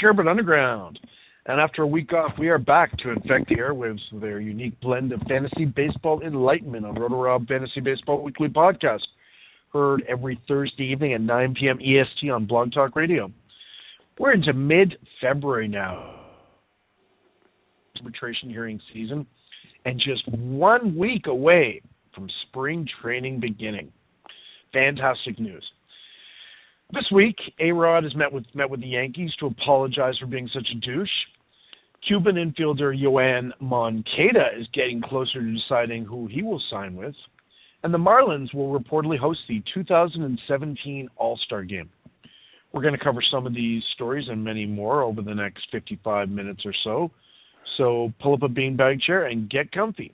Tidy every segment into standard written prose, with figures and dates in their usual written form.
here, but underground. And after a week off, we are back to infect the airwaves with our unique blend of fantasy baseball enlightenment on RotoRob Fantasy Baseball Weekly Podcast, heard every Thursday evening at 9 p.m. EST on Blog Talk Radio. We're into mid-February now, arbitration hearing season, and just 1 week away from spring training beginning. Fantastic news. This week, A-Rod has met with the Yankees to apologize for being such a douche. Cuban infielder Yoan Moncada is getting closer to deciding who he will sign with. And the Marlins will reportedly host the 2017 All-Star Game. We're going to cover some of these stories and many more over the next 55 minutes or so. So pull up a beanbag chair and get comfy.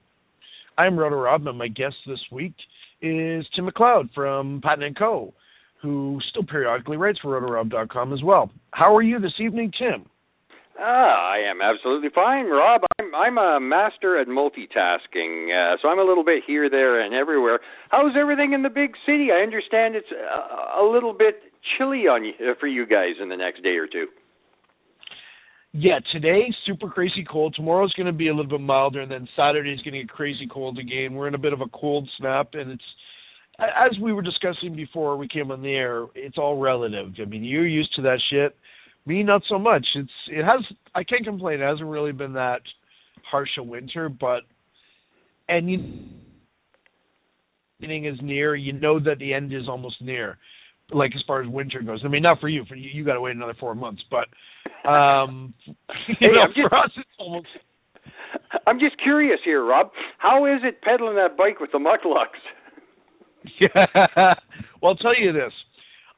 I'm RotoRob, and my guest this week is Tim McLeod from Pattonandco, who still periodically writes for RotoRob.com as well. How are you this evening, Tim? I am absolutely fine, Rob. I'm a master at multitasking, so I'm a little bit here, there, and everywhere. How's everything in the big city? I understand it's a little bit chilly for you guys in the next day or two. Yeah, today, super crazy cold. Tomorrow's going to be a little bit milder, and then Saturday's going to get crazy cold again. We're in a bit of a cold snap, and it's, as we were discussing before we came on the air, it's all relative. I mean, you're used to that shit. Me, not so much. I can't complain. It hasn't really been that harsh a winter, beginning is near. You know that the end is almost near, like as far as winter goes. I mean, not for you. For you got to wait another 4 months, but for us, it's almost. I'm just curious here, Rob. How is it pedaling that bike with the mucklucks? Yeah. Well, I'll tell you this.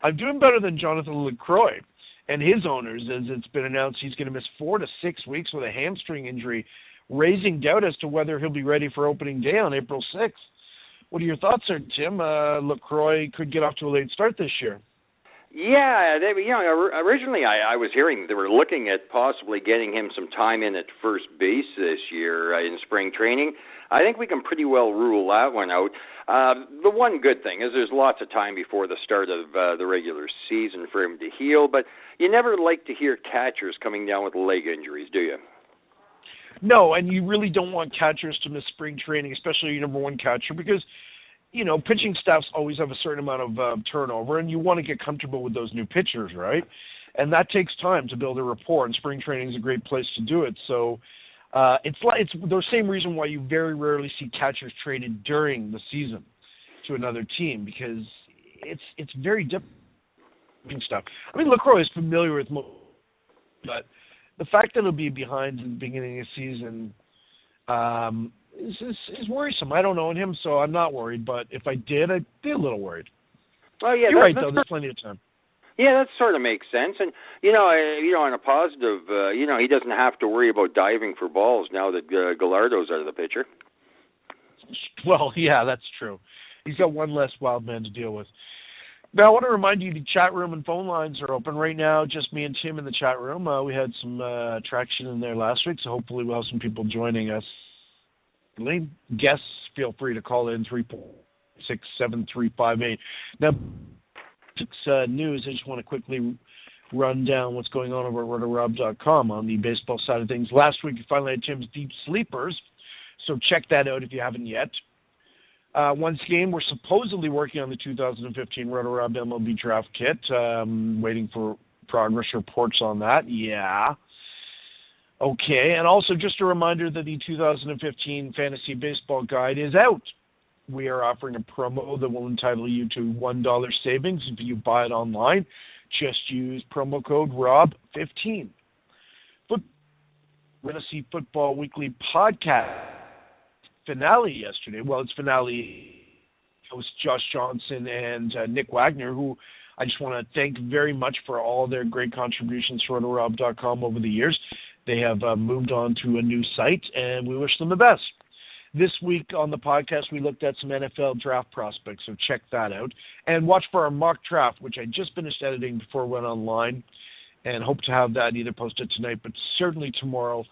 I'm doing better than Jonathan LaCroix and his owners, as it's been announced he's going to miss 4 to 6 weeks with a hamstring injury, raising doubt as to whether he'll be ready for opening day on April 6th. What are your thoughts there, Tim? LaCroix could get off to a late start this year. Yeah, originally I was hearing they were looking at possibly getting him some time in at first base this year in spring training. I think we can pretty well rule that one out. The one good thing is there's lots of time before the start of the regular season for him to heal, but you never like to hear catchers coming down with leg injuries, do you? No, and you really don't want catchers to miss spring training, especially your number one catcher, because, you know, pitching staffs always have a certain amount of turnover, and you want to get comfortable with those new pitchers, right? And that takes time to build a rapport, and spring training is a great place to do it. So it's the same reason why you very rarely see catchers traded during the season to another team, because it's very different stuff. I mean, LaCroix is familiar with most, but the fact that it'll be behind in the beginning of the season is worrisome. I don't own him, so I'm not worried. But if I did, I'd be a little worried. Oh yeah, you're right though. There's plenty of time. Yeah, that sort of makes sense. And on a positive, he doesn't have to worry about diving for balls now that Gallardo's out of the picture. Well, yeah, that's true. He's got one less wild man to deal with. Now, I want to remind you the chat room and phone lines are open right now. Just me and Tim in the chat room. We had some traction in there last week, so hopefully we'll have some people joining us. Guests, feel free to call in 346-7358. Now, news, I just want to quickly run down what's going on over at RotoRob.com on the baseball side of things. Last week, you finally had Tim's Deep Sleepers, so check that out if you haven't yet. Once again, we're supposedly working on the 2015 RotoRob MLB Draft Kit. Waiting for progress reports on that. Yeah. Okay, and also just a reminder that the 2015 Fantasy Baseball Guide is out. We are offering a promo that will entitle you to $1 savings if you buy it online. Just use promo code ROB15. Fantasy Football Weekly Podcast finale yesterday. Well, it's finale host Josh Johnson and Nick Wagner, who I just want to thank very much for all their great contributions to RotoRob.com over the years. They have moved on to a new site, and we wish them the best. This week on the podcast, we looked at some NFL draft prospects, so check that out. And watch for our mock draft, which I just finished editing before it went online, and hope to have that either posted tonight, but certainly tomorrow.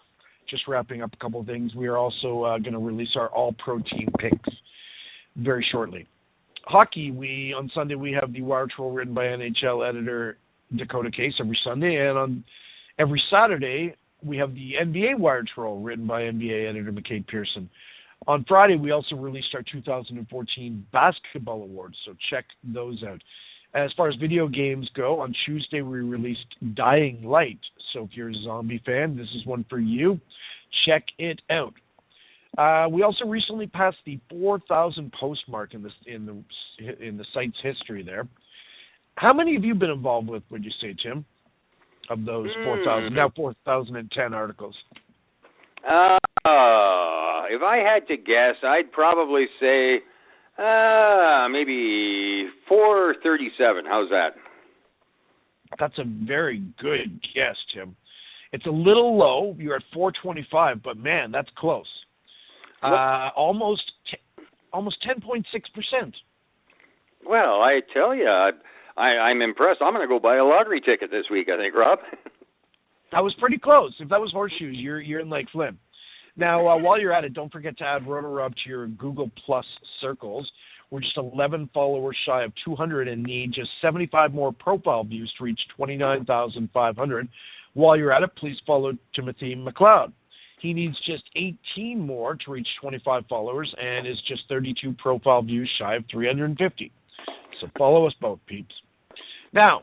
Just wrapping up a couple of things. We are also going to release our all-protein picks very shortly. Hockey, on Sunday we have the Wire Troll written by NHL editor Dakota Case every Sunday, Every Saturday, we have the NBA Wire Troll, written by NBA editor McCade Pearson. On Friday, we also released our 2014 Basketball Awards, so check those out. As far as video games go, on Tuesday, we released Dying Light. So if you're a zombie fan, this is one for you. Check it out. We also recently passed the 4,000 post mark in the site's history there. How many have you been involved with, would you say, Tim, of those 4,000, now 4,010 articles? If I had to guess, I'd probably say maybe 437. How's that? That's a very good guess, Tim. It's a little low. You're at 425, but man, that's close. Almost 10.6%. Well, I tell you, I'm impressed. I'm going to go buy a lottery ticket this week, I think, Rob. That was pretty close. If that was horseshoes, you're in Lake Flynn. Now, while you're at it, don't forget to add RotoRob to your Google Plus circles. We're just 11 followers shy of 200 and need just 75 more profile views to reach 29,500. While you're at it, please follow Timothy McLeod. He needs just 18 more to reach 25 followers and is just 32 profile views shy of 350. So follow us both, peeps. Now,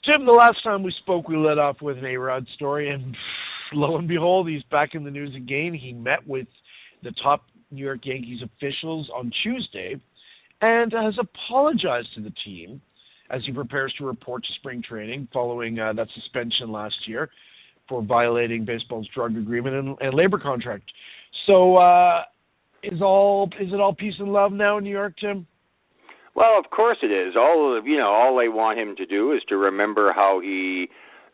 Tim, the last time we spoke, we led off with an A-Rod story, and lo and behold, he's back in the news again. He met with the top New York Yankees officials on Tuesday and has apologized to the team as he prepares to report to spring training following that suspension last year for violating baseball's drug agreement and labor contract. So is it all peace and love now in New York, Tim? Well, of course it is. All they want him to do is to remember how he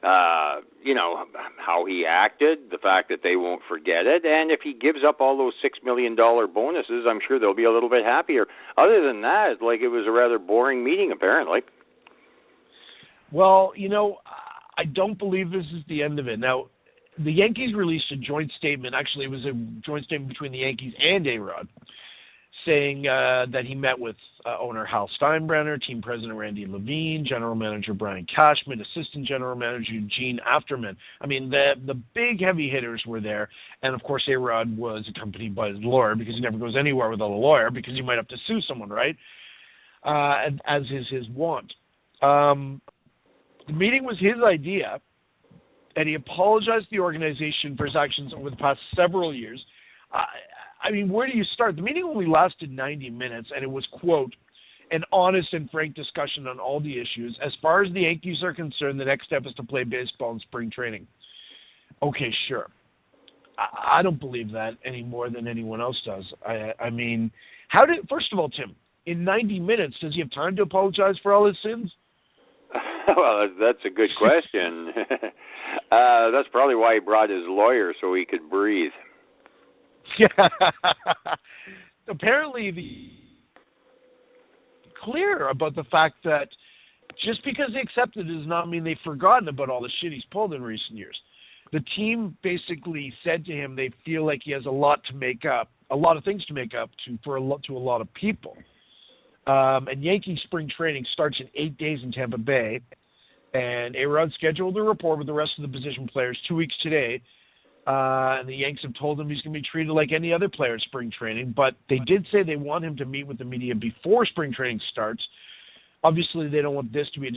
how he acted, the fact that they won't forget it, and if he gives up all those $6 million bonuses, I'm sure they'll be a little bit happier. Other than that, it was a rather boring meeting, apparently. Well, I don't believe this is the end of it. Now, the Yankees released a joint statement. Actually, it was a joint statement between the Yankees and A-Rod, saying that he met with owner Hal Steinbrenner, team president Randy Levine, general manager Brian Cashman, assistant general manager Gene Afterman. I mean, the big heavy hitters were there, and of course A-Rod was accompanied by his lawyer, because he never goes anywhere without a lawyer, because you might have to sue someone, right? As is his wont. The meeting was his idea, and he apologized to the organization for his actions over the past several years. I mean, where do you start? The meeting only lasted 90 minutes, and it was, quote, an honest and frank discussion on all the issues. As far as the Yankees are concerned, the next step is to play baseball in spring training. Okay, sure. I don't believe that any more than anyone else does. I mean, first of all, Tim, in 90 minutes, does he have time to apologize for all his sins? Well, that's a good question. That's probably why he brought his lawyer, so he could breathe. Yeah. Apparently, clear about the fact that just because they accepted it does not mean they've forgotten about all the shit he's pulled in recent years. The team basically said to him they feel like he has a lot to make up, a lot of things to make up to a lot of people. And Yankee spring training starts in 8 days in Tampa Bay, and A-Rod scheduled a report with the rest of the position players 2 weeks today. And the Yanks have told him he's going to be treated like any other player at spring training, but they did say they want him to meet with the media before spring training starts. Obviously, they don't want this to be a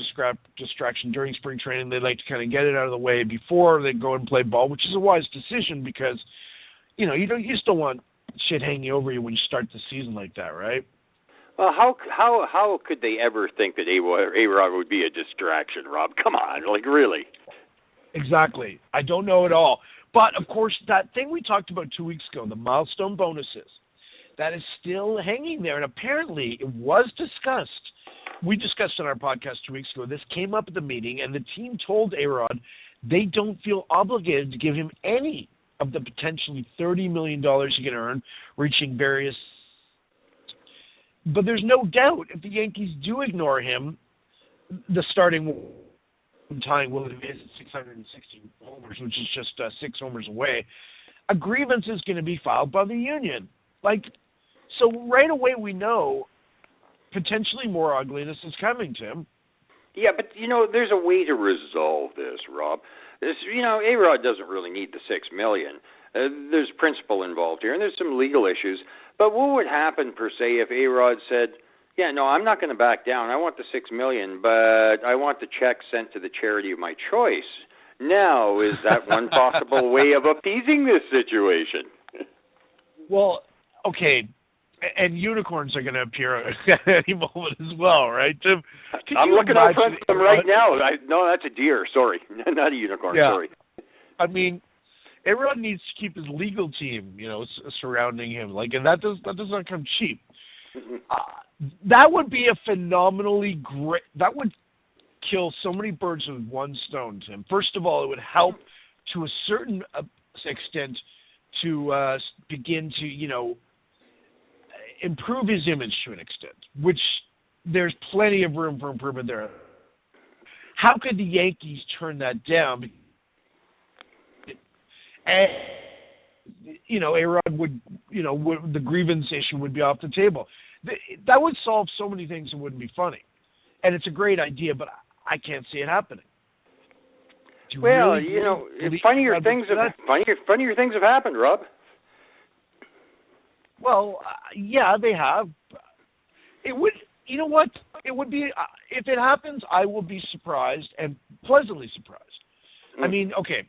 distraction during spring training. They'd like to kind of get it out of the way before they go and play ball, which is a wise decision because, you just don't want shit hanging over you when you start the season like that, right? Well, how could they ever think that A-Rod would be a distraction, Rob? Come on, really? Exactly. I don't know at all. But, of course, that thing we talked about 2 weeks ago, the milestone bonuses, that is still hanging there. And apparently it was discussed. We discussed on our podcast 2 weeks ago. This came up at the meeting, and the team told A-Rod they don't feel obligated to give him any of the potentially $30 million he can earn, reaching various. But there's no doubt if the Yankees do ignore him, the starting tying Willie Mays at 660 homers, which is just 6 homers away, a grievance is going to be filed by the union. So right away we know potentially more ugliness is coming, Tim. Yeah, but, there's a way to resolve this, Rob. A-Rod doesn't really need the $6 million. There's principle involved here, and there's some legal issues. But what would happen, per se, if A-Rod said, yeah, no, I'm not going to back down. I want the $6 million, but I want the check sent to the charity of my choice. Now, is that one possible way of appeasing this situation? Well, okay, and unicorns are going to appear at any moment as well, right, Tim? I'm looking out front of them right now. No, that's a deer. Sorry, not a unicorn. Yeah. Sorry. I mean, everyone needs to keep his legal team, surrounding him. And that does not come cheap. That would be a phenomenally great. That would kill so many birds with one stone, Tim. First of all, it would help to a certain extent to begin to, improve his image to an extent, which there's plenty of room for improvement there. How could the Yankees turn that down? And, A-Rod would, the grievance issue would be off the table. That would solve so many things that wouldn't be funny. And it's a great idea, but I can't see it happening. Well, funnier things have happened, Rob. Well, yeah, they have. It would, it would be, if it happens, I will be surprised and pleasantly surprised. I mean, okay,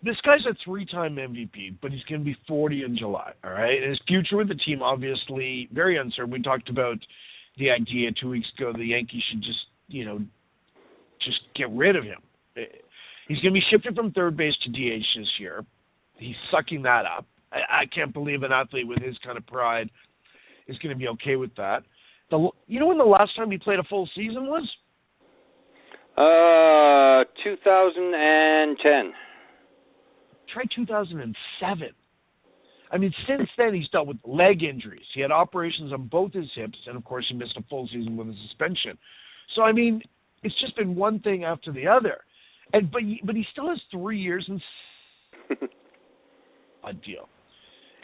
this guy's a 3-time MVP, but he's going to be 40 in July, all right? And his future with the team, obviously, very uncertain. We talked about the idea 2 weeks ago the Yankees should just get rid of him. He's going to be shifted from third base to DH this year. He's sucking that up. I can't believe an athlete with his kind of pride is going to be okay with that. When the last time he played a full season was? 2010. Try 2007. I mean, since then he's dealt with leg injuries. He had operations on both his hips, and of course he missed a full season with a suspension. So I mean, it's just been one thing after the other. But he still has 3 years and a deal.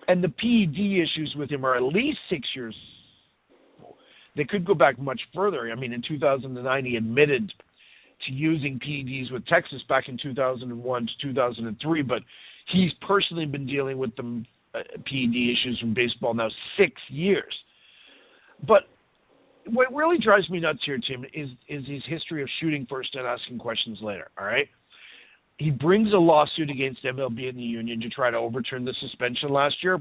And the PED issues with him are at least 6 years. They could go back much further. I mean, in 2009 he admitted to using PEDs with Texas back in 2001 to 2003, but he's personally been dealing with the PED issues from baseball now 6 years. But what really drives me nuts here, Tim, is his history of shooting first and asking questions later, all right? He brings a lawsuit against MLB and the union to try to overturn the suspension last year,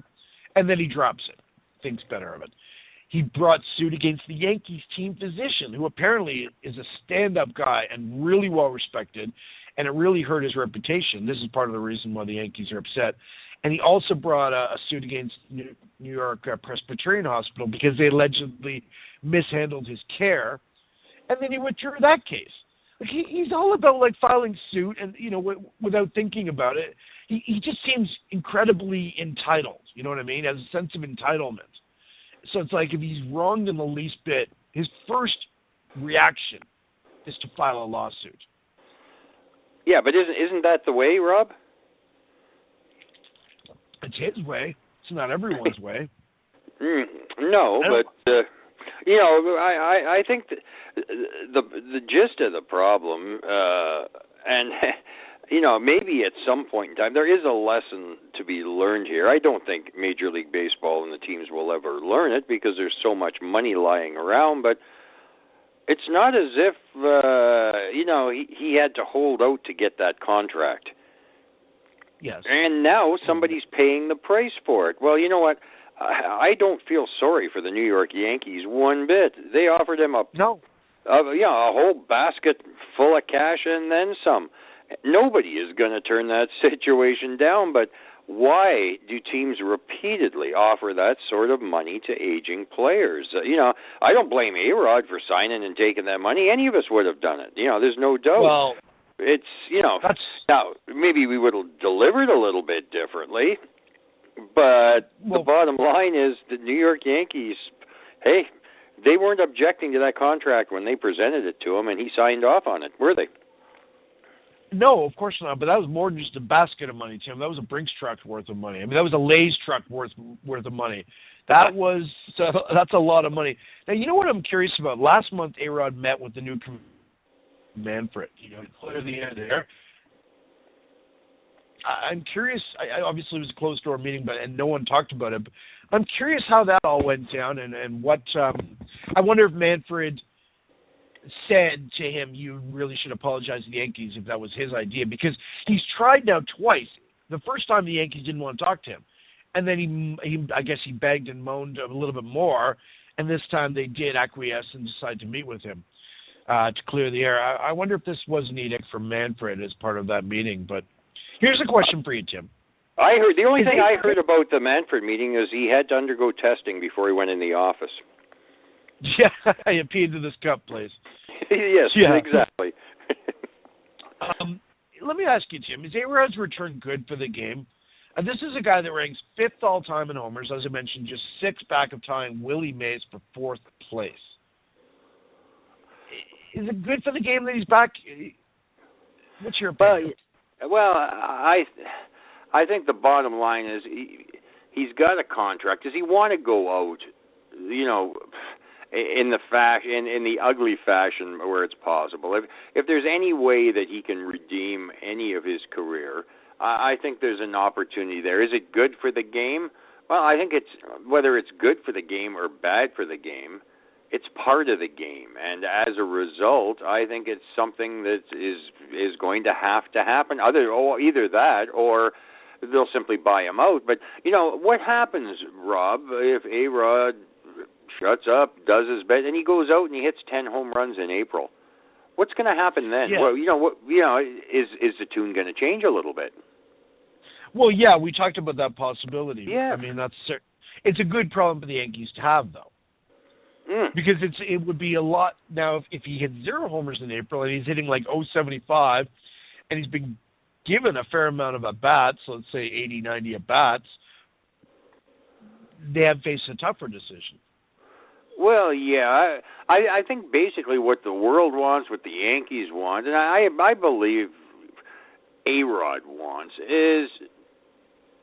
and then he drops it, thinks better of it. He brought suit against the Yankees team physician, who apparently is a stand-up guy and really well-respected, and it really hurt his reputation. This is part of the reason why the Yankees are upset. And he also brought a suit against New York Presbyterian Hospital because they allegedly mishandled his care, and then he withdrew that case. Like he's all about filing suit and without thinking about it. He just seems incredibly entitled. You know what I mean? Has a sense of entitlement. So it's like if he's wronged in the least bit, his first reaction is to file a lawsuit. Yeah, but isn't that the way, Rob? It's his way. It's not everyone's way. No, but I think the gist of the problem, and maybe at some point in time there is a lesson to be learned here. I don't think Major League Baseball and the teams will ever learn it because there's so much money lying around. But it's not as if he had to hold out to get that contract. Yes. And now somebody's paying the price for it. Well, you know what? I don't feel sorry for the New York Yankees one bit. They offered him a whole basket full of cash and then some. Nobody is going to turn that situation down, but why do teams repeatedly offer that sort of money to aging players? I don't blame A-Rod for signing and taking that money. Any of us would have done it. There's no doubt. Well, it's, now, maybe we would have delivered a little bit differently, but the bottom line is the New York Yankees, hey, they weren't objecting to that contract when they presented it to him, and he signed off on it, were they? No, of course not, but that was more than just a basket of money, Tim. That was a Brinks truck worth of money. I mean, that was a Lay's truck worth of money. That's a lot of money. Now, you know what I'm curious about? Last month, A-Rod met with the new Manfred. Clear the air there. I'm curious. Obviously, it was a closed-door meeting, and no one talked about it. But I'm curious how that all went down, and what. I wonder if Manfred said to him, "You really should apologize to the Yankees," if that was his idea, because he's tried now twice. The first time the Yankees didn't want to talk to him, and then I guess he begged and moaned a little bit more, and this time they did acquiesce and decide to meet with him to clear the air. I wonder if this was an edict from Manfred as part of that meeting, but. Here's a question for you, Tim. The only thing I heard about the Manfred meeting is he had to undergo testing before he went in the office. Yeah, he peed into this cup, please. Yes, yeah. Exactly. Let me ask you, Tim, is A-Rod's return good for the game? This is a guy that ranks 5th all-time in homers, as I mentioned, just 6 back of tying Willie Mays for 4th place. Is it good for the game that he's back? What's your opinion? Well, I think the bottom line is he's got a contract. Does he want to go out, in the ugly fashion where it's possible? If there's any way that he can redeem any of his career, I think there's an opportunity there. Is it good for the game? Well, I think whether it's good for the game or bad for the game, it's part of the game, and as a result, I think it's something that is going to have to happen. Either that, or they'll simply buy him out. But what happens, Rob, if A-Rod shuts up, does his best, and he goes out and he hits 10 home runs in April? What's going to happen then? Yeah. Well, is the tune going to change a little bit? Well, yeah, we talked about that possibility. Yeah, I mean it's a good problem for the Yankees to have, though. Because it would be a lot now if he hit 0 homers in April and he's hitting like .075 and he's been given a fair amount of at-bats, so let's say 80, 90 at-bats, they have faced a tougher decision. Well, yeah, I think basically what the world wants, what the Yankees want, and I believe A-Rod wants is,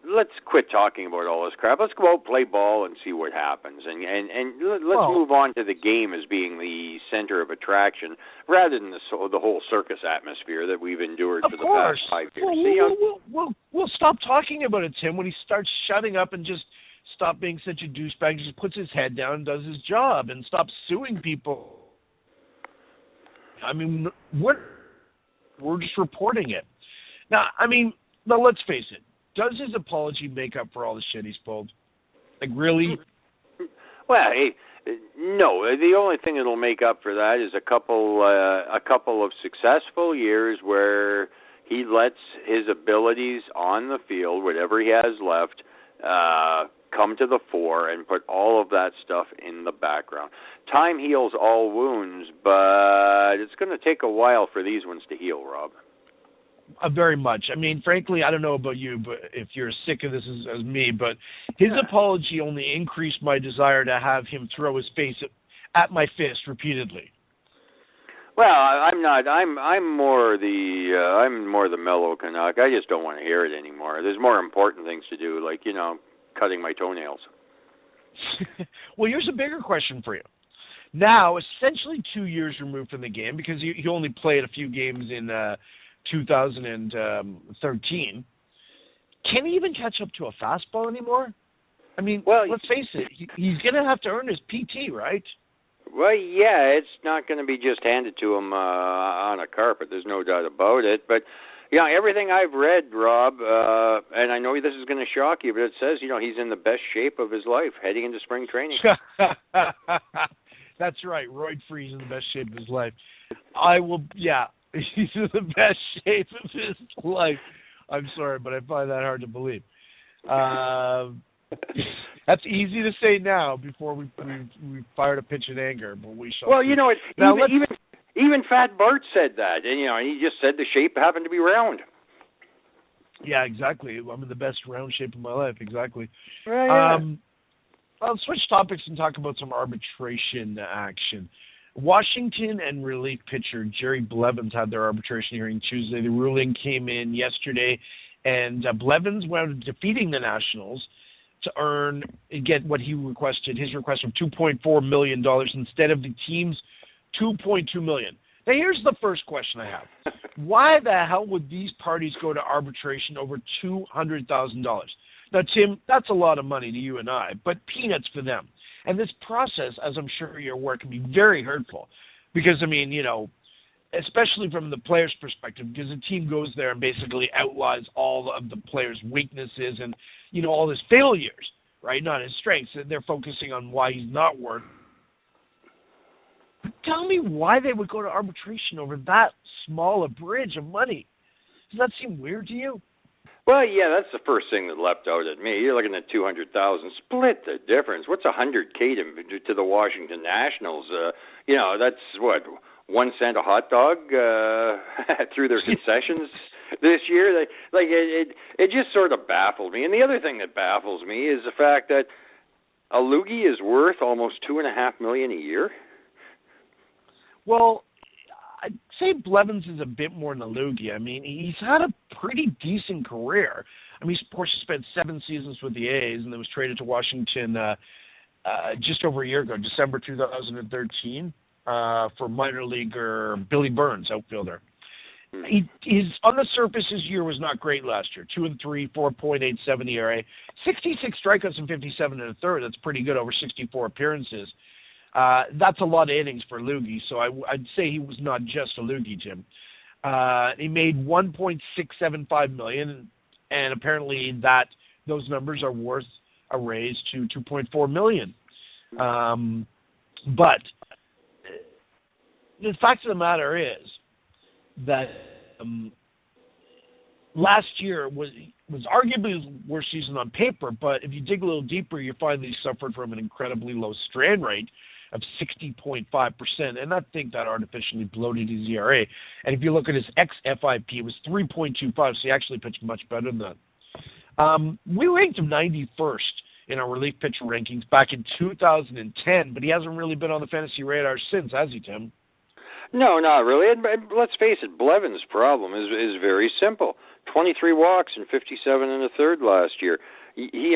let's quit talking about all this crap. Let's go out, play ball, and see what happens. And let's move on to the game as being the center of attraction, rather than the whole circus atmosphere that we've endured for the past 5 years. We'll stop talking about it, Tim, when he starts shutting up and just stop being such a douchebag, just puts his head down and does his job, and stop suing people. I mean, we're just reporting it. Now, let's face it. Does his apology make up for all the shit he's pulled? Like, really? Well, no. The only thing that'll make up for that is a couple of successful years where he lets his abilities on the field, whatever he has left, come to the fore and put all of that stuff in the background. Time heals all wounds, but it's going to take a while for these ones to heal, Rob. Very much. I mean, frankly, I don't know about you, but if you're as sick of this as me, but his apology only increased my desire to have him throw his face at my fist repeatedly. Well, I'm not. I'm more the mellow Canuck. I just don't want to hear it anymore. There's more important things to do, like cutting my toenails. Well, here's a bigger question for you. Now, essentially 2 years removed from the game, because he only played a few games in 2013. Can he even catch up to a fastball anymore? I mean, let's face it, he's going to have to earn his PT, right? Well, yeah, it's not going to be just handed to him on a carpet. There's no doubt about it. But, everything I've read, Rob, and I know this is going to shock you, but it says, he's in the best shape of his life heading into spring training. That's right. Royd Free's in the best shape of his life. He's in the best shape of his life. I'm sorry, but I find that hard to believe. That's easy to say now before we fired a pitch in anger, but we shall. Well, even Fat Bart said that, and he just said the shape happened to be round. Yeah, exactly. I'm in the best round shape of my life. Exactly. Right. I'll switch topics and talk about some arbitration action. Washington and relief pitcher Jerry Blevins had their arbitration hearing Tuesday. The ruling came in yesterday, and Blevins wound up defeating the Nationals to get what he requested, his request of $2.4 million instead of the team's $2.2 million. Now, here's the first question I have. Why the hell would these parties go to arbitration over $200,000? Now, Tim, that's a lot of money to you and I, but peanuts for them. And this process, as I'm sure you're aware, can be very hurtful because, I mean, especially from the player's perspective, because the team goes there and basically outlies all of the player's weaknesses and, all his failures, right? Not his strengths. They're focusing on why he's not worth. Tell me why they would go to arbitration over that small a bridge of money. Does that seem weird to you? Well, yeah, that's the first thing that leapt out at me. You're looking at $200,000. Split the difference. What's $100K to the Washington Nationals? That's what, 1 cent a hot dog through their concessions this year. It just sort of baffled me. And the other thing that baffles me is the fact that a loogie is worth almost $2.5 million a year. Well, I'd say Blevins is a bit more than a loogie. I mean, he's had a pretty decent career. I mean, of course, he spent 7 seasons with the A's and then was traded to Washington just over a year ago, December 2013, for minor leaguer Billy Burns, outfielder. He's on the surface, his year was not great last year. 2-3, 4.87 ERA, 66 strikeouts and 57 1/3. That's pretty good over 64 appearances. That's a lot of innings for loogie, so I'd say he was not just a loogie, Jim. He made $1.675 million, and apparently those numbers are worth a raise to $2.4 million. But the fact of the matter is that last year was arguably his worst season on paper, but if you dig a little deeper, you find that he suffered from an incredibly low strand rate of 60.5%, and I think that artificially bloated his ERA. And if you look at his xFIP, it was 3.25, so he actually pitched much better than that. We ranked him 91st in our relief pitcher rankings back in 2010, but he hasn't really been on the fantasy radar since, has he, Tim? No, not really. And let's face it, Blevins' problem is very simple. 23 walks and 57 1/3 last year. He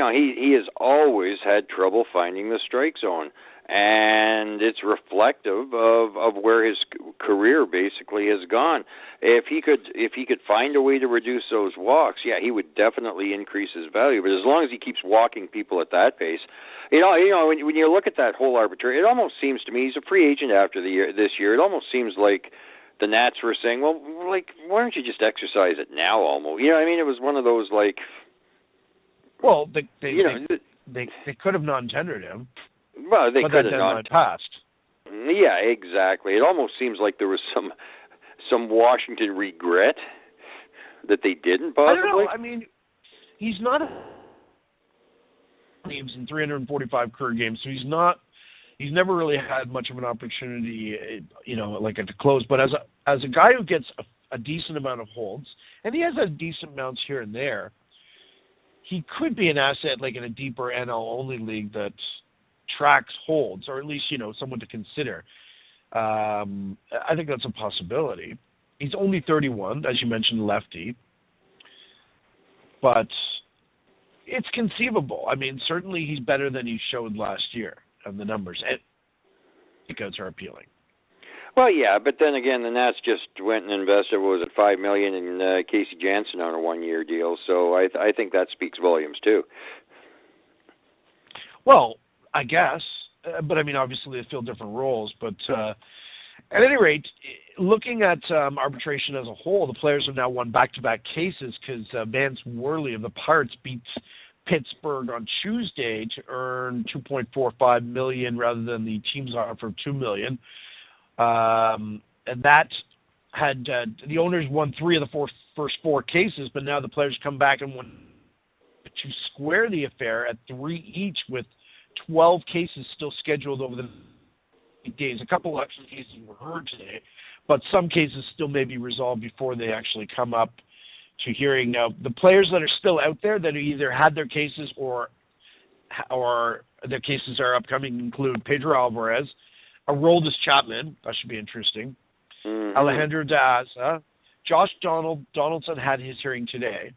has always had trouble finding the strike zone, and it's reflective of where his career basically has gone. If he could find a way to reduce those walks, yeah, he would definitely increase his value. But as long as he keeps walking people at that pace, when you look at that whole arbitration, it almost seems to me he's a free agent after this year. It almost seems like the Nats were saying, well, why don't you just exercise it now? Almost, it was one of those like. Well, they could have non-tendered him. Well, they could have non-passed. Yeah, exactly. It almost seems like there was some Washington regret that they didn't. Possibly. I don't know. I mean, he's not games in 345 career games, so he's never really had much of an opportunity, like at the close. But as a guy who gets a decent amount of holds, and he has a decent amounts here and there, he could be an asset like in a deeper NL only league that tracks holds, or at least, someone to consider. I think that's a possibility. He's only 31, as you mentioned, lefty. But it's conceivable. I mean, certainly he's better than he showed last year, and the numbers and pickouts are appealing. Well, yeah, but then again, the Nats just went and invested, $5 million in Casey Janssen on a 1-year deal, so I think that speaks volumes too. Well, I guess, but I mean, obviously they fill different roles. But at any rate, looking at arbitration as a whole, the players have now won back-to-back cases because Vance Worley of the Pirates beat Pittsburgh on Tuesday to earn $2.45 million rather than the team's offer of $2 million. And that had the owners won 3 of the first 4 cases, but now the players come back and won to square the affair at 3 each, with 12 cases still scheduled over the days. A couple extra cases were heard today, but some cases still may be resolved before they actually come up to hearing. Now, the players that are still out there that either had their cases or their cases are upcoming include Pedro Alvarez, Aroldis Chapman, that should be interesting, Alejandro De Aza, Josh Donaldson had his hearing today,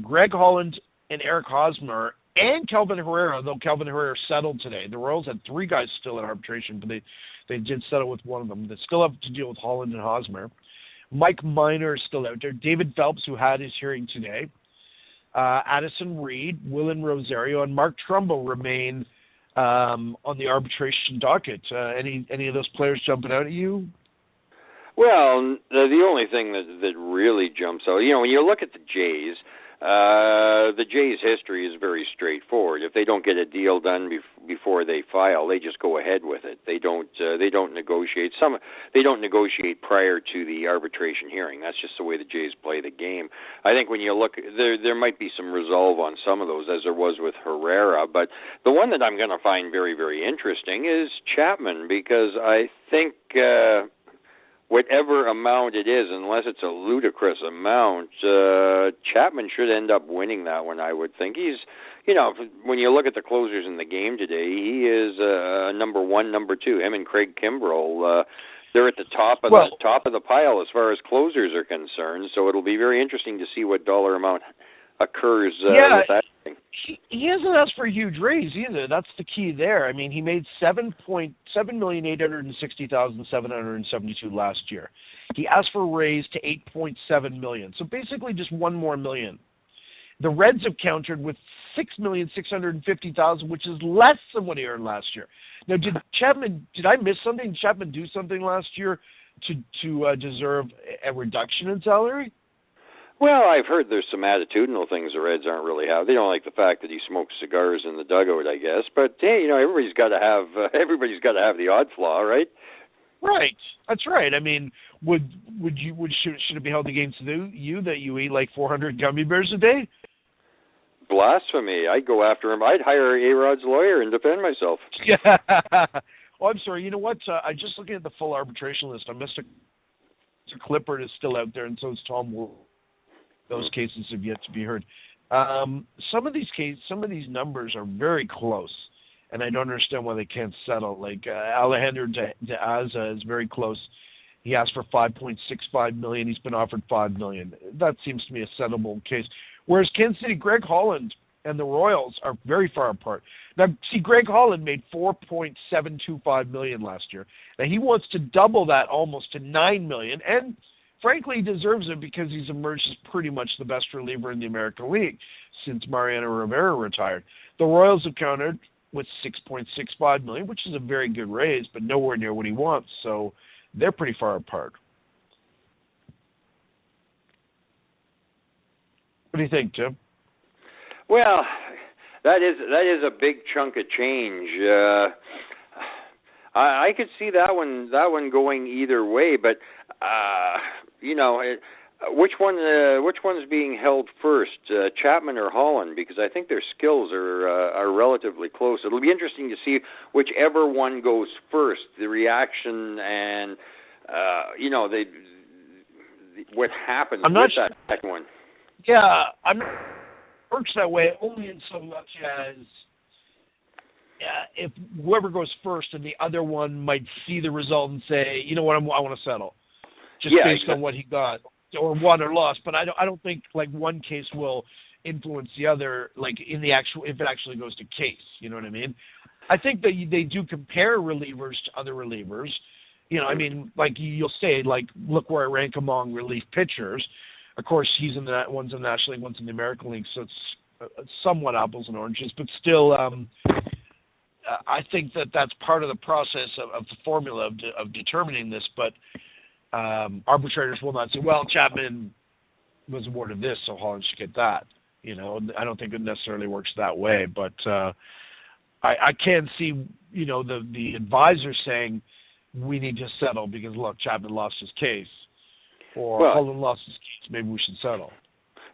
Greg Holland and Eric Hosmer and Kelvin Herrera, though Kelvin Herrera settled today. The Royals had 3 guys still in arbitration, but they did settle with one of them. They still have to deal with Holland and Hosmer. Mike Minor is still out there. David Phelps, who had his hearing today. Addison Reed, Willen Rosario, and Mark Trumbo remain on the arbitration docket. Any of those players jumping out at you? Well, the only thing that really jumps out, when you look at the Jays history is very straightforward. If they don't get a deal done before they file, they just go ahead with it. They don't negotiate. They don't negotiate prior to the arbitration hearing. That's just the way the Jays play the game. I think when you look, there might be some resolve on some of those, as there was with Herrera. But the one that I'm going to find very, very interesting is Chapman, because I think whatever amount it is, unless it's a ludicrous amount, Chapman should end up winning that one, I would think. He's, when you look at the closers in the game today, he is number 1, number 2. Him and Craig Kimbrell, they're at the top of the pile as far as closers are concerned. So it'll be very interesting to see what dollar amount occurs with that thing. He hasn't asked for a huge raise either. That's the key there. I mean, he made $7,860,772 last year. He asked for a raise to $8.7 million. So basically just $1 more million. The Reds have countered with $6,650,000, which is less than what he earned last year. Now, did I miss something? Did Chapman do something last year to deserve a reduction in salary? Well, I've heard there's some attitudinal things the Reds aren't really have. They don't like the fact that he smokes cigars in the dugout, I guess. But hey, everybody's got to have the odd flaw, right? Right. That's right. I mean, should it be held against you that you eat like 400 gummy bears a day? Blasphemy! I'd go after him. I'd hire A-Rod's lawyer and defend myself. Yeah. Oh, I'm sorry. You know what? I'm just looking at the full arbitration list. Mr. Clippard is still out there, and so is Tom Wolf. Those cases have yet to be heard. Some of these numbers are very close, and I don't understand why they can't settle. Like Alejandro de Aza is very close. He asked for $5.65 million. He's been offered $5 million. That seems to me a settleable case. Whereas Kansas City, Greg Holland and the Royals are very far apart. Now, see, Greg Holland made $4.725 million last year. Now he wants to double that almost to $9 million, and frankly, he deserves it because he's emerged as pretty much the best reliever in the American League since Mariano Rivera retired. The Royals have countered with $6.65 million, which is a very good raise, but nowhere near what he wants. So they're pretty far apart. What do you think, Tim? Well, that is a big chunk of change. I could see that one going either way, but which one's being held first, Chapman or Holland? Because I think their skills are relatively close. It'll be interesting to see whichever one goes first, the reaction and what happens with that second one. Yeah, it works that way only in so much as if whoever goes first and the other one might see the result and say, you know what, I want to settle, just based on what he got, or won or lost. But I don't think like one case will influence the other, like if it actually goes to case. You know what I mean? I think that they do compare relievers to other relievers. I mean, like you'll say, like, look where I rank among relief pitchers. Of course, one's in the National League, one's in the American League, so it's somewhat apples and oranges. But still, I think that's part of the process of the formula of determining this. But arbitrators will not say, well, Chapman was awarded this, so Holland should get that. I don't think it necessarily works that way. But I can see, the advisor saying we need to settle because, look, Chapman lost his case. Or Holland lost his case, maybe we should settle.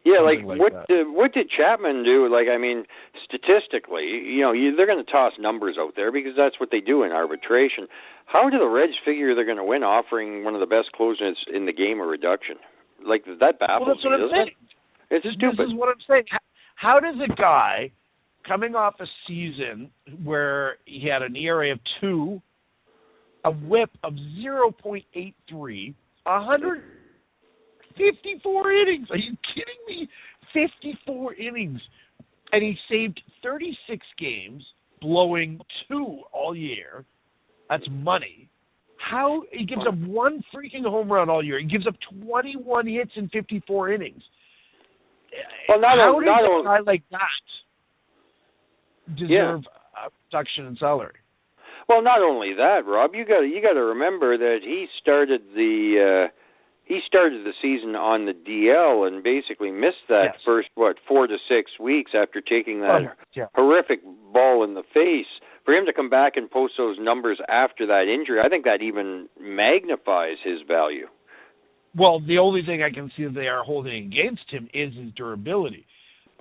Yeah, what did Chapman do? Like, I mean, statistically, they're going to toss numbers out there because that's what they do in arbitration. How do the Reds figure they're going to win offering one of the best closers in the game a reduction? Like, that baffles me, doesn't it? That's what I'm saying. It's stupid. This is what I'm saying. How does a guy coming off a season where he had an ERA of 2, a WHIP of 0.83, 154 innings. Are you kidding me? 54 innings. And he saved 36 games, blowing 2 all year. That's money. How he gives up 1 freaking home run all year? He gives up 21 hits in 54 innings. Well, how does a guy like that deserve a reduction in salary? Well, not only that, Rob, you got to remember that he started the season on the DL and basically missed that first 4 to 6 weeks after taking that horrific ball in the face. For him to come back and post those numbers after that injury, I think that even magnifies his value. Well, the only thing I can see that they are holding against him is his durability.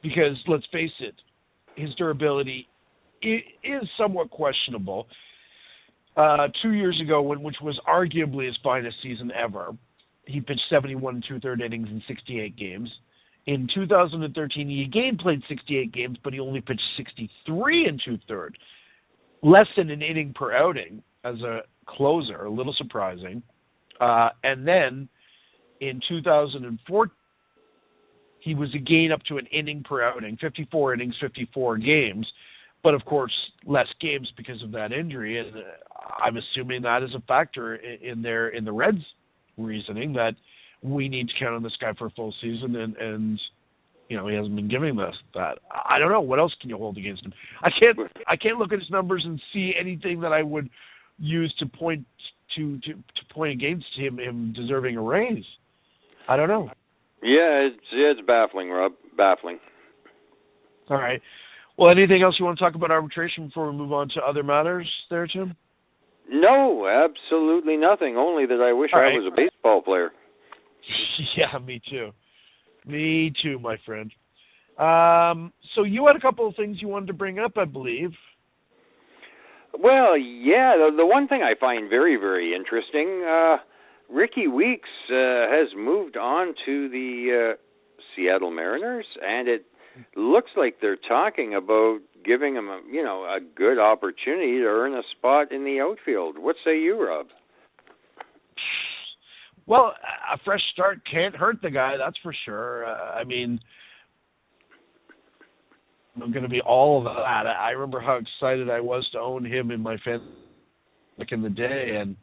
Because, let's face it, his durability is somewhat questionable. 2 years ago, which was arguably his finest season ever, he pitched 71 2/3 innings in 68 games. In 2013, he again played 68 games, but he only pitched 63 2/3. Less than an inning per outing as a closer, a little surprising. And then in 2004, he was again up to an inning per outing, 54 innings, 54 games. But, of course, less games because of that injury. And I'm assuming that is a factor in the Reds' reasoning that we need to count on this guy for a full season, and he hasn't been giving us that. I don't know. What else can you hold against him? I can't look at his numbers and see anything that I would use to point point against him deserving a raise. I don't know. Yeah, it's baffling, Rob. Baffling. All right. Well, anything else you want to talk about arbitration before we move on to other matters there, Tim? No, absolutely nothing. Only that I wish I was a baseball player. Yeah, me too. Me too, my friend. So you had a couple of things you wanted to bring up, I believe. Well, yeah. The one thing I find very, very interesting, Ricky Weeks has moved on to the Seattle Mariners, and it looks like they're talking about giving him a good opportunity to earn a spot in the outfield. What say you, Rob? Well, a fresh start can't hurt the guy, that's for sure. I mean, I'm going to be all of that. I remember how excited I was to own him in my fantasy back in the day, and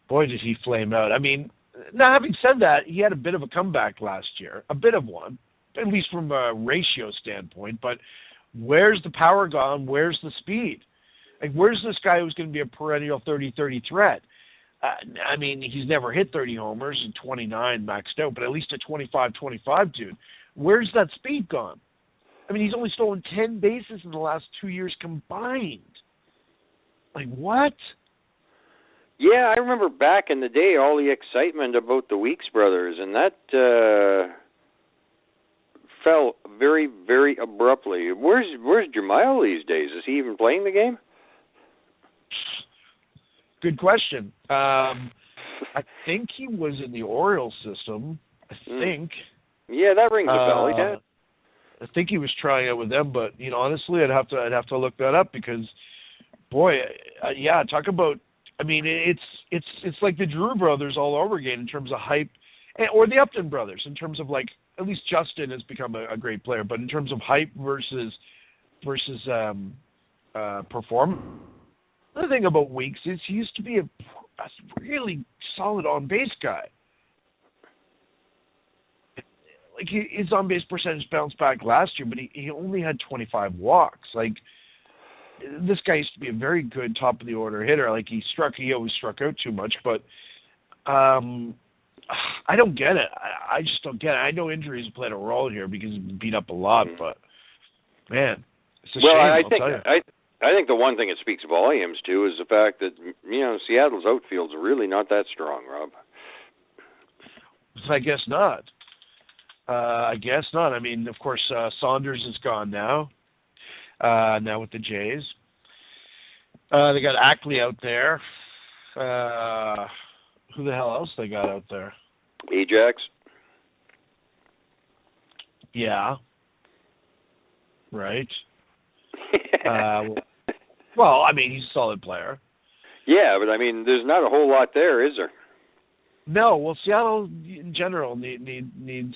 boy, did he flame out. I mean, now having said that, he had a bit of a comeback last year, a bit of one, at least from a ratio standpoint, but where's the power gone? Where's the speed? Like, where's this guy who's going to be a perennial 30-30 threat? I mean, he's never hit 30 homers and 29 maxed out, but at least a 25-25 dude. Where's that speed gone? I mean, he's only stolen 10 bases in the last 2 years combined. Like, what? Yeah, I remember back in the day all the excitement about the Weeks brothers, and that fell very, very abruptly. Where's Jamal these days? Is he even playing the game? Good question. I think he was in the Orioles system. I think. Yeah, that rings a bell. Yeah. I think he was trying out with them, but honestly, I'd have to look that up because, boy, yeah, talk about. I mean, it's like the Drew brothers all over again in terms of hype, or the Upton brothers in terms of, like, at least Justin has become a great player, but in terms of hype versus performance. Another thing about Weeks is he used to be a really solid on-base guy. Like, his on-base percentage bounced back last year, but he only had 25 walks. Like, this guy used to be a very good top-of-the-order hitter. Like, he always struck out too much, but I don't get it. I just don't get it. I know injuries have played a role here because he's been beat up a lot, but, man, it's a shame, I think the one thing it speaks volumes to is the fact that, Seattle's outfield's really not that strong, Rob. I guess not. I mean, of course, Saunders is gone now with the Jays. They got Ackley out there. Who the hell else they got out there? Ajax. Yeah. Right. Well, I mean, he's a solid player. Yeah, but I mean, there's not a whole lot there, is there? No. Well, Seattle in general needs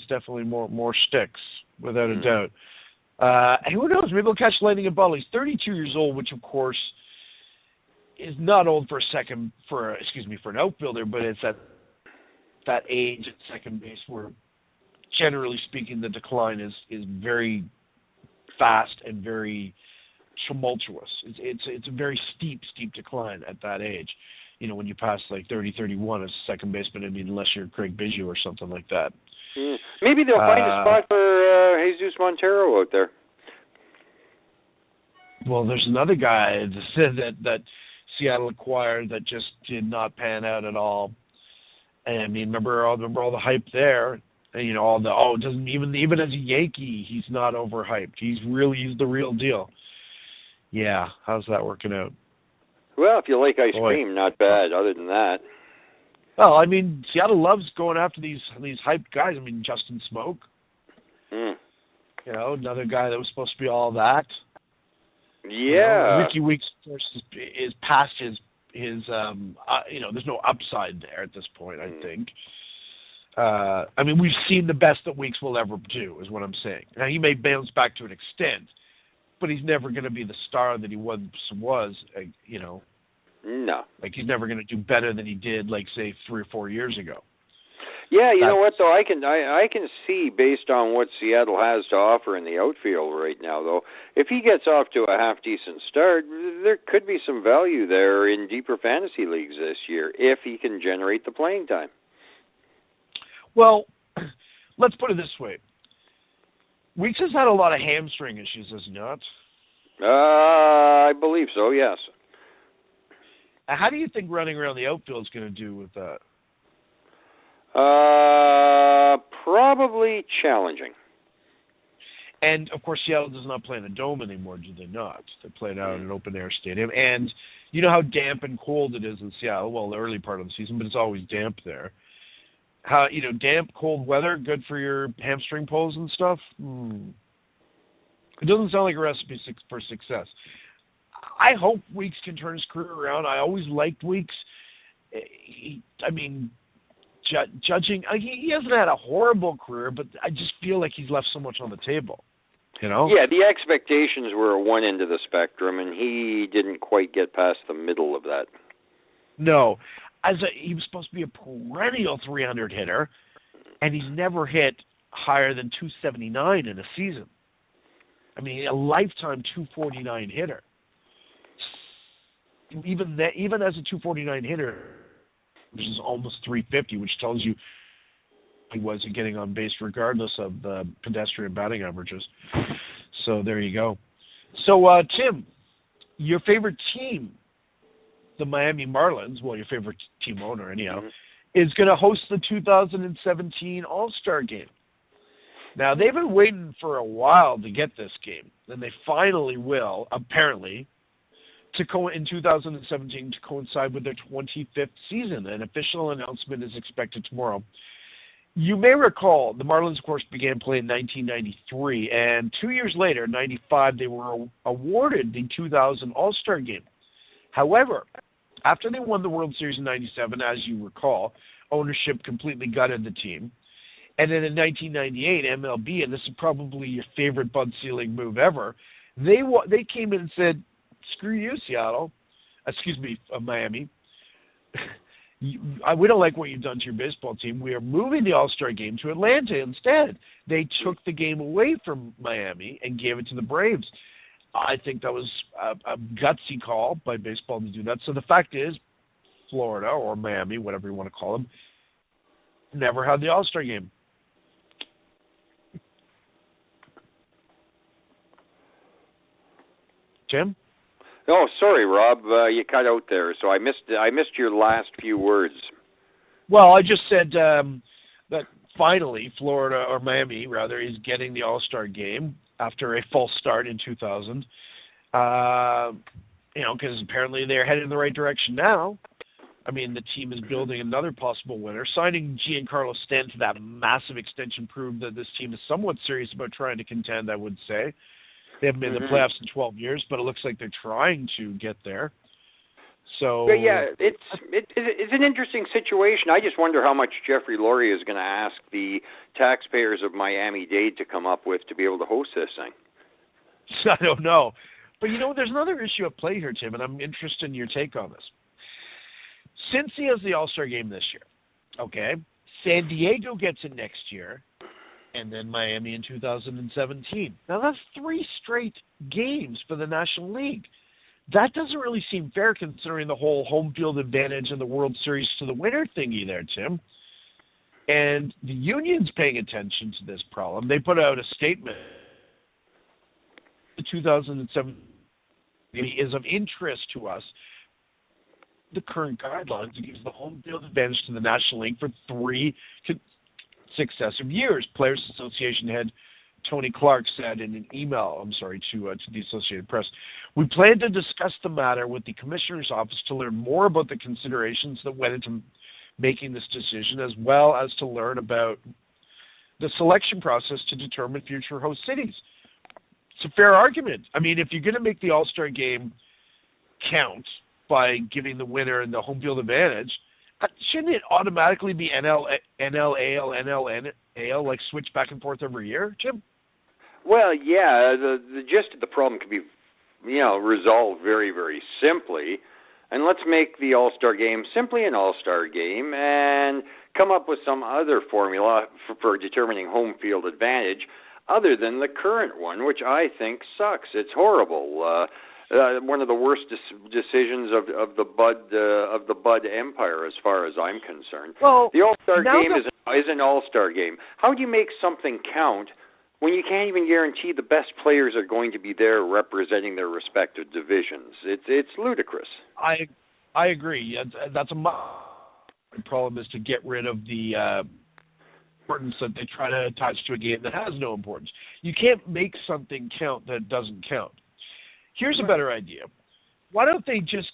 definitely more sticks, without a doubt. Who knows? Maybe he'll catch lightning in a bottle. He's 32 years old, which of course is not old for an outfielder, but it's at that age at second base where, generally speaking, the decline is very fast and very tumultuous. It's a very steep decline at that age. You know, when you pass like 30, 31 as a second baseman, I mean, unless you're Craig Biggio or something like that. Maybe they'll find a spot for Jesus Montero out there. Well, there's another guy that Seattle acquired that just did not pan out at all. And I mean, remember all the hype there. And, you know, it doesn't even as a Yankee, he's not overhyped. He's the real deal. Yeah, how's that working out? Well, if you like ice cream, not bad. Other than that. Well, I mean, Seattle loves going after these hyped guys. I mean, Justin Smoke. You know, another guy that was supposed to be all that. Yeah. You know, Ricky Weeks, of course, is past his you know, there's no upside there at this point, I think. I mean, we've seen the best that Weeks will ever do, is what I'm saying. Now, he may bounce back to an extent, but he's never going to be the star that he once was, you know. No. Like, he's never going to do better than he did, like, say, 3 or 4 years ago. Yeah, you know what, though? I can see, based on what Seattle has to offer in the outfield right now, though, if he gets off to a half-decent start, there could be some value there in deeper fantasy leagues this year, if he can generate the playing time. Well, let's put it this way. Weeks has had a lot of hamstring issues, has he not? I believe so, yes. How do you think running around the outfield is going to do with that? Probably challenging. And, of course, Seattle does not play in a dome anymore, do they not? They play it out in an open-air stadium. And you know how damp and cold it is in Seattle? Well, the early part of the season, but it's always damp there. How, you know, damp, cold weather, good for your hamstring pulls and stuff? It doesn't sound like a recipe for success. I hope Weeks can turn his career around. I always liked Weeks. Judging, he hasn't had a horrible career, but I just feel like he's left so much on the table, you know? Yeah, the expectations were at one end of the spectrum, and he didn't quite get past the middle of that. No. He was supposed to be a perennial 300 hitter, and he's never hit higher than 279 in a season. I mean, a lifetime 249 hitter. Even as a 249 hitter, which is almost 350, which tells you he wasn't getting on base regardless of the pedestrian batting averages. So there you go. So, Tim, your favorite team, the Miami Marlins, well, your favorite team owner anyhow, is going to host the 2017 All-Star Game. Now, they've been waiting for a while to get this game, and they finally will, apparently, in 2017 to coincide with their 25th season. An official announcement is expected tomorrow. You may recall the Marlins, of course, began playing in 1993, and 2 years later, in 95, they were awarded the 2000 All-Star Game. However, after they won the World Series in 97, as you recall, ownership completely gutted the team. And then in 1998, MLB, and this is probably your favorite Bud Selig move ever, they came in and said, screw you, Miami. We don't like what you've done to your baseball team. We are moving the All-Star Game to Atlanta instead. They took the game away from Miami and gave it to the Braves. I think that was a gutsy call by baseball to do that. So the fact is, Florida or Miami, whatever you want to call them, never had the All-Star Game. Jim? Oh, sorry, Rob. You cut out there, so I missed your last few words. Well, I just said that finally Florida, or Miami, rather, is getting the All-Star Game after a false start in 2000. Because apparently they're headed in the right direction now. I mean, the team is building another possible winner. Signing Giancarlo Stanton to that massive extension proved that this team is somewhat serious about trying to contend, I would say. They haven't been in the playoffs in 12 years, but it looks like they're trying to get there. So but yeah, it's an interesting situation. I just wonder how much Jeffrey Lurie is going to ask the taxpayers of Miami-Dade to come up with to be able to host this thing. I don't know. But, there's another issue at play here, Tim, and I'm interested in your take on this. Cincy has the All-Star game this year, okay? San Diego gets it next year, and then Miami in 2017. Now, that's 3 straight games for the National League. That doesn't really seem fair considering the whole home field advantage and the World Series to the winner thingy there, Tim. And the union's paying attention to this problem. They put out a statement. The 2007 is of interest to us. The current guidelines gives the home field advantage to the National League for 3 successive years. Players Association head Tony Clark said in an email, to the Associated Press, we plan to discuss the matter with the Commissioner's Office to learn more about the considerations that went into making this decision, as well as to learn about the selection process to determine future host cities. It's a fair argument. I mean, if you're going to make the All-Star game count by giving the winner the home field advantage, shouldn't it automatically be NL, like switch back and forth every year, Jim? Well, yeah, the gist of the problem can be, resolved very, very simply. And let's make the All-Star game simply an All-Star game and come up with some other formula for determining home field advantage other than the current one, which I think sucks. It's horrible. One of the worst decisions of the Bud empire, as far as I'm concerned. Well, the All-Star game is an All-Star game. How do you make something count when you can't even guarantee the best players are going to be there representing their respective divisions? It's ludicrous. I agree. That's a problem, is to get rid of the importance that they try to attach to a game that has no importance. You can't make something count that doesn't count. Here's a better idea. Why don't they just,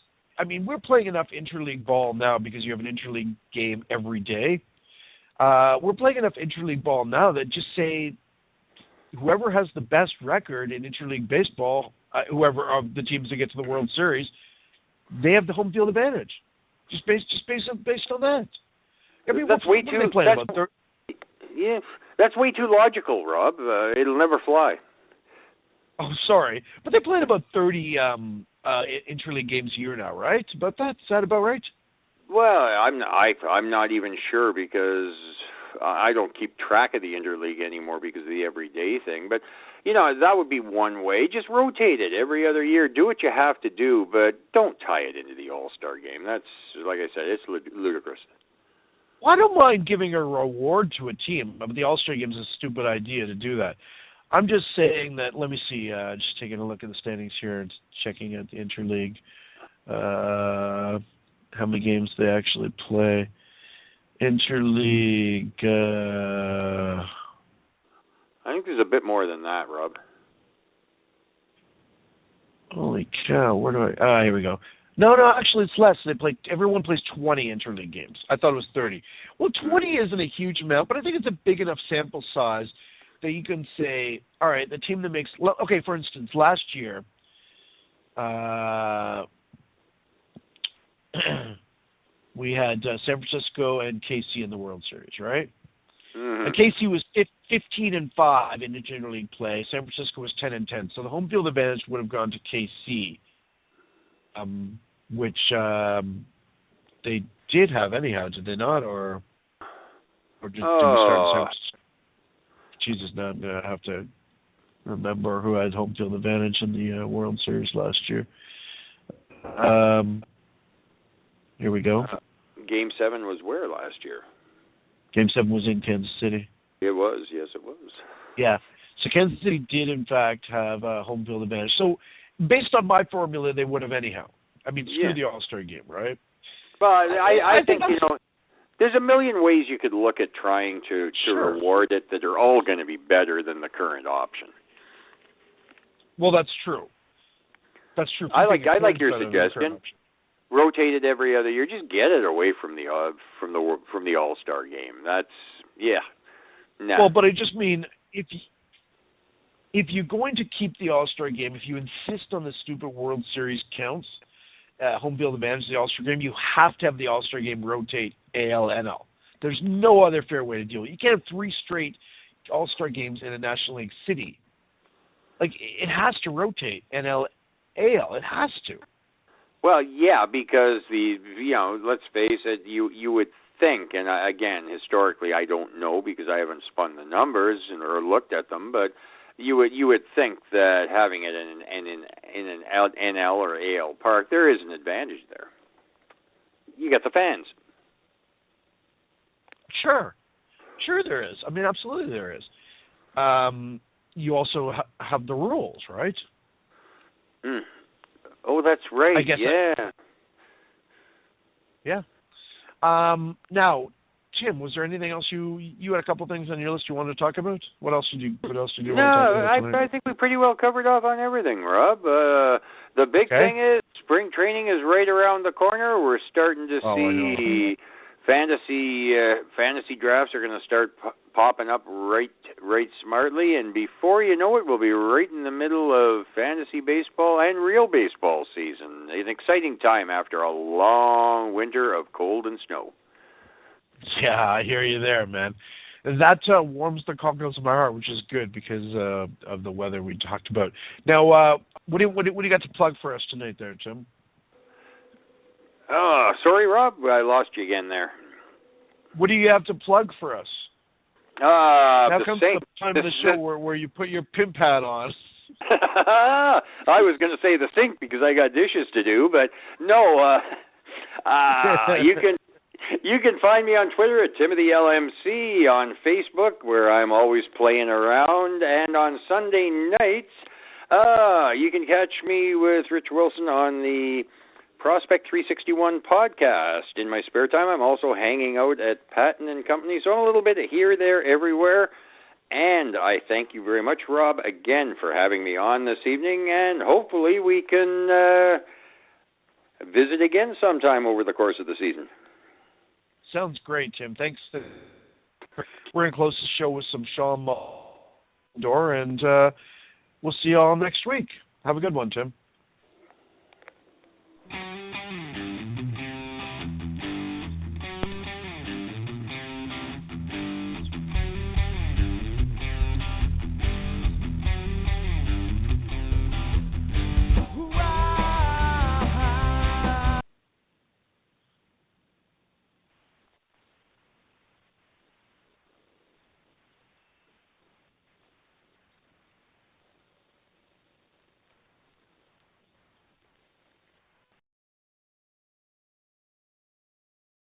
we're playing enough interleague ball now because you have an interleague game every day. We're playing enough interleague ball now that just say whoever has the best record in interleague baseball, whoever of the teams that get to the World Series, they have the home field advantage. Just based on that. That's way too. Yeah, that's way too logical, Rob. It'll never fly. Oh, sorry, but they're playing about 30 interleague games a year now, right? About that? Is that about right? Well, I'm not even sure because I don't keep track of the interleague anymore because of the everyday thing. But that would be one way. Just rotate it every other year. Do what you have to do, but don't tie it into the All-Star game. That's, like I said, it's ludicrous. Well, I don't mind giving a reward to a team, but the All-Star game is a stupid idea to do that. I'm just saying that, let me see, just taking a look at the standings here and checking at the interleague, how many games they actually play. Interleague, I think there's a bit more than that, Rob. Holy cow, where do here we go. No, actually it's less. Everyone plays 20 interleague games. I thought it was 30. Well, 20 isn't a huge amount, but I think it's a big enough sample size that you can say, all right, the team that makes, okay, for instance, last year, we had San Francisco and KC in the World Series, right? Mm-hmm. And KC was 15-5 in interleague play. San Francisco was 10-10. So the home field advantage would have gone to KC, which they did have anyhow, did they not? Or did we start in San Francisco? Jesus, now I'm going to have to remember who had home field advantage in the World Series last year. Here we go. Game 7 was where last year? Game 7 was in Kansas City. It was, yes, it was. Yeah. So Kansas City did, in fact, have home field advantage. So based on my formula, they would have anyhow. Screw the All-Star game, right? But I think there's a million ways you could look at trying to reward it that are all going to be better than the current option. Well, that's true. That's true. I like your suggestion. Rotate it every other year. Just get it away from the All-Star game. That's Nah. Well, but I just mean if you're going to keep the All-Star game, if you insist on the stupid World Series counts, home field advantage, the All-Star game, you have to have the All-Star game rotate AL, NL. There's no other fair way to deal with it. You can't have 3 straight All-Star games in a National League city. Like, it has to rotate NL, AL. It has to. Well, yeah, because let's face it, you would think, and again, historically, I don't know because I haven't spun the numbers or looked at them, but you would think that having it in an NL or AL park, there is an advantage there. You get the fans. Sure there is. I mean, absolutely there is. You also have the rules, right? Oh, that's right. I guess yeah. Now, Tim, was there anything else you had a couple things on your list you wanted to talk about? What else did you want to talk about? I think we pretty well covered off on everything, Rob. The big thing is spring training is right around the corner. We're starting to see fantasy drafts are going to start popping up right smartly, and before you know it, we'll be right in the middle of fantasy baseball and real baseball season. An exciting time after a long winter of cold and snow. Yeah, I hear you there, man. That warms the cockles of my heart, which is good because of the weather we talked about. Now, what do you got to plug for us tonight there, Tim? Oh, sorry, Rob. I lost you again there. What do you have to plug for us? Now comes the time of the show where you put your pimp hat on. I was going to say the sink because I got dishes to do, but no. You can find me on Twitter at TimothyLMC, on Facebook where I'm always playing around, and on Sunday nights you can catch me with Rich Wilson on the Prospect 361 podcast. In my spare time, I'm also hanging out at Patton and Company, so I'm a little bit here, there, everywhere. And I thank you very much, Rob, again for having me on this evening, and hopefully we can visit again sometime over the course of the season. Sounds great, Tim. Thanks. We're going to close the show with some Sean Muldor, and we'll see you all next week. Have a good one, Tim.